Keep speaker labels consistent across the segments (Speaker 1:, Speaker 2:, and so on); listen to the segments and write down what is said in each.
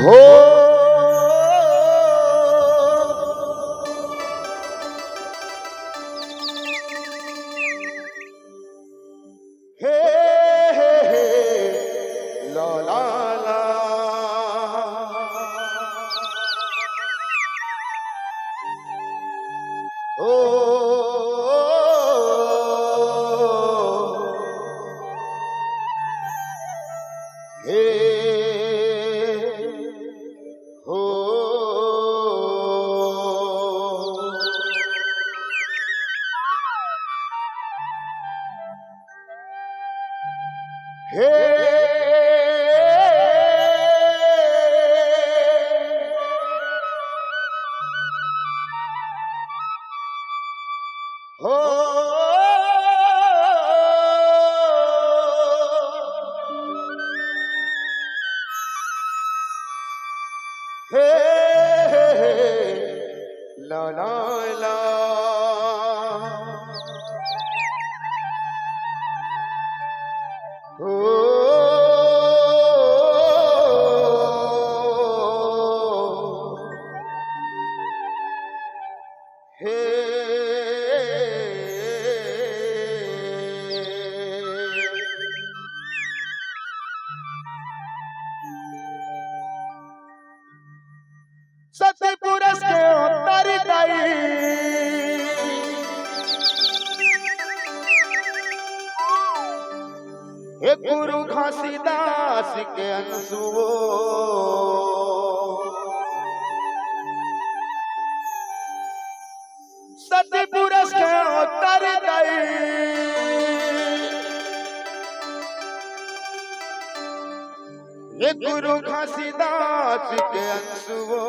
Speaker 1: हो हे ला ला ला हो हे हो हे हो हे ला ला ला हो हे सत्य पुरुष के उत्तरी दाई हे गुरु घासीदास के अंशुओ सत्य पुरुष के उत्तरी दाई ये गुरु घासीदास के अंशुओ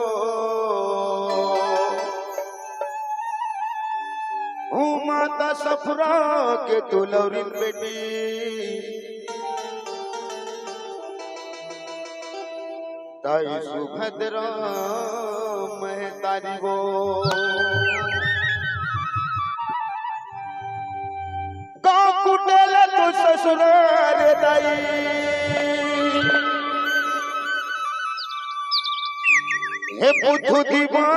Speaker 1: माता सफरा के तुलौरिन बेटी ताई सुभद्रा मैं तारी वो कुटेल तू ससुराल दाई हे बुद्धू दीवान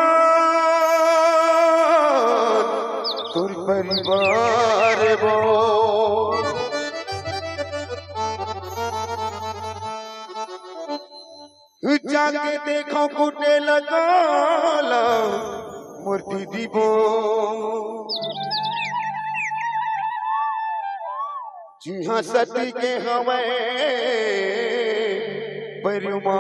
Speaker 1: तुर परिवार वो जाके देखो कुटे लगाला मूर्ति दीबो जी हाँ सती के हमें परिमान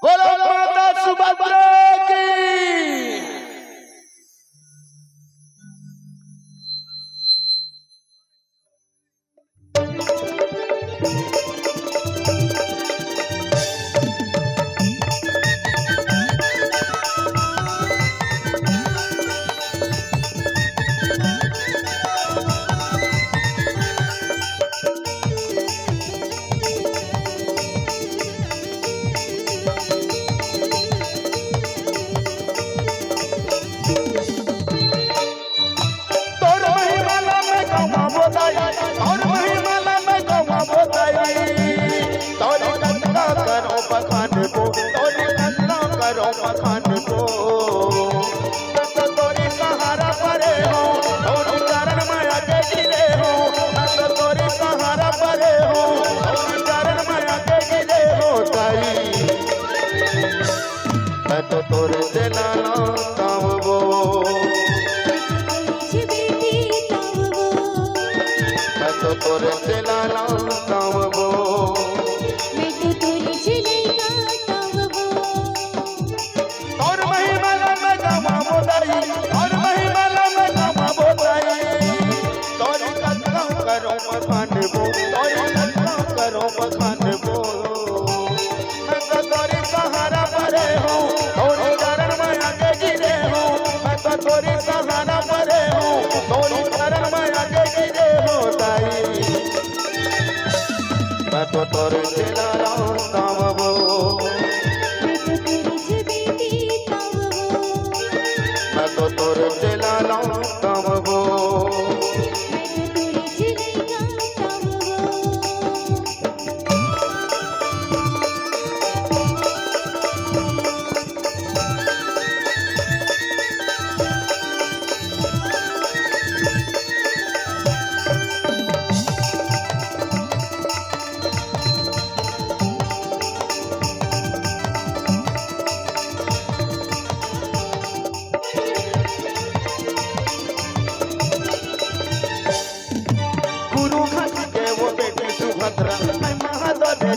Speaker 1: बोलो माता सुभद्रा की मखान को तो तोरी सहारा परे हो और चरण माया के गिरे हो तो तोरी सहारा परे हो और चरण माया के गिरे हो ताई मैं तो तोरे से लाला तावो मैं तो तोरे से लाला तावो करो बखान बो मैं तो तोरी सहारा परे हूँ और चरण में आगे गिरे हूँ मैं तो तोरी सहारा परे हूँ और चरण में आगे गिरे हूँ ताई मैं तो तोरे चला रास्ता वो मैं तो तोरे चला रास्ता वो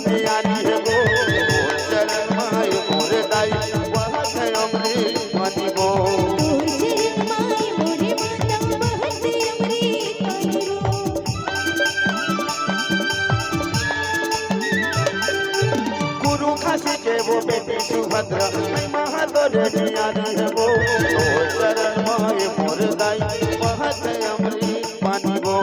Speaker 1: जियारी है वो चरण माय मोर दाई बहुत है अमृत पानी वो गुरु खासी के वो बेटी सुभद्रा महादोर जियारी है वो चरण माय मोर दाई बहुत है अमृत पानी वो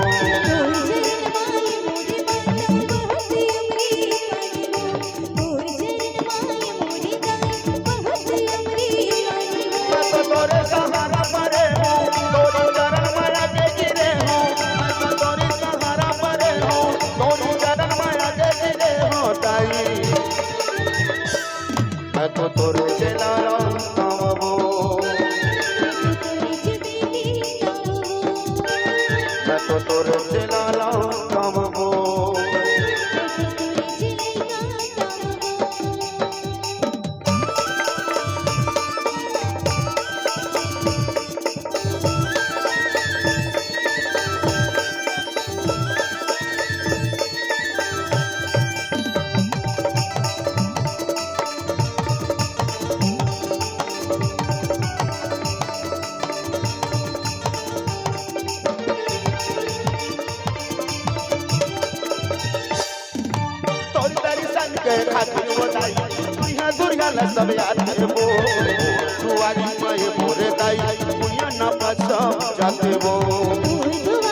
Speaker 1: तो तोरे चलाला कामबो मैं तो तोरे चलाला कामबो खातिर बताई दुनिया दुर्गा ला सब याद है वो दुआरी में मोरे दाई दुनिया ना पछा जाते वो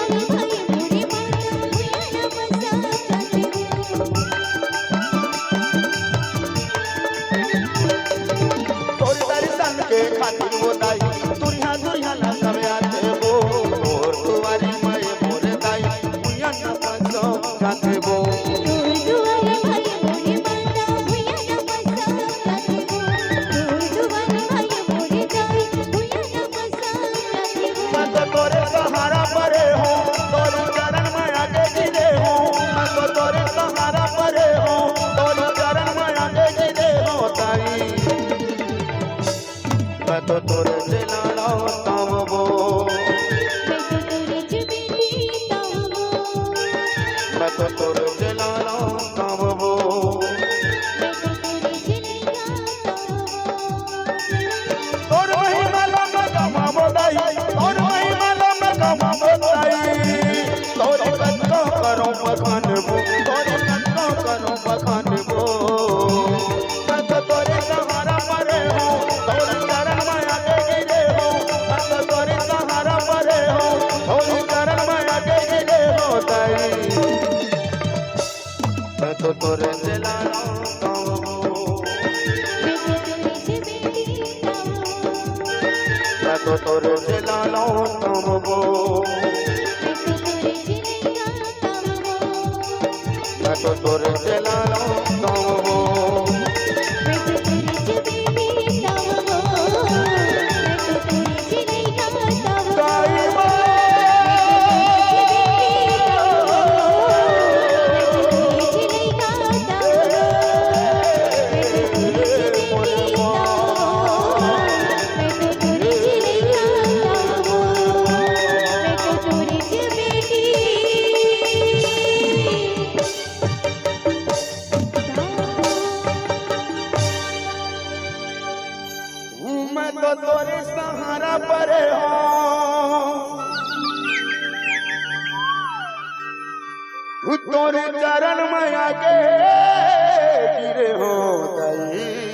Speaker 1: तोरी दर्शन के खातिर बताई दुनिया दुनिया ला सब याद है वो दुआरी में मोरे दाई दुनिया ना पछा जाते वो मैं तो तोरे चलाला कामबो मैं तो तोरे चलाला कामबो तोर वही माला में कामबो दाई तोर वही माला में कामबो दाई तोर कत्तो करो बखानबो तोर कत्तो करो बखानबो मैं तो तोरे सहारा परे हूँ तोर चरण में आके गिरे हूँ मैं तो तोरे सहारा परे हूँ तोर चरण में आके गिरे हो दाई मैं तो तोरे चलाला कामबो मैं तो तोरे चलाला कामबो मैं तो तोरे चलाला कामबो मैं तो तोरे सहारा परे हूँ तोरे चरण में आके गिरे हो दाई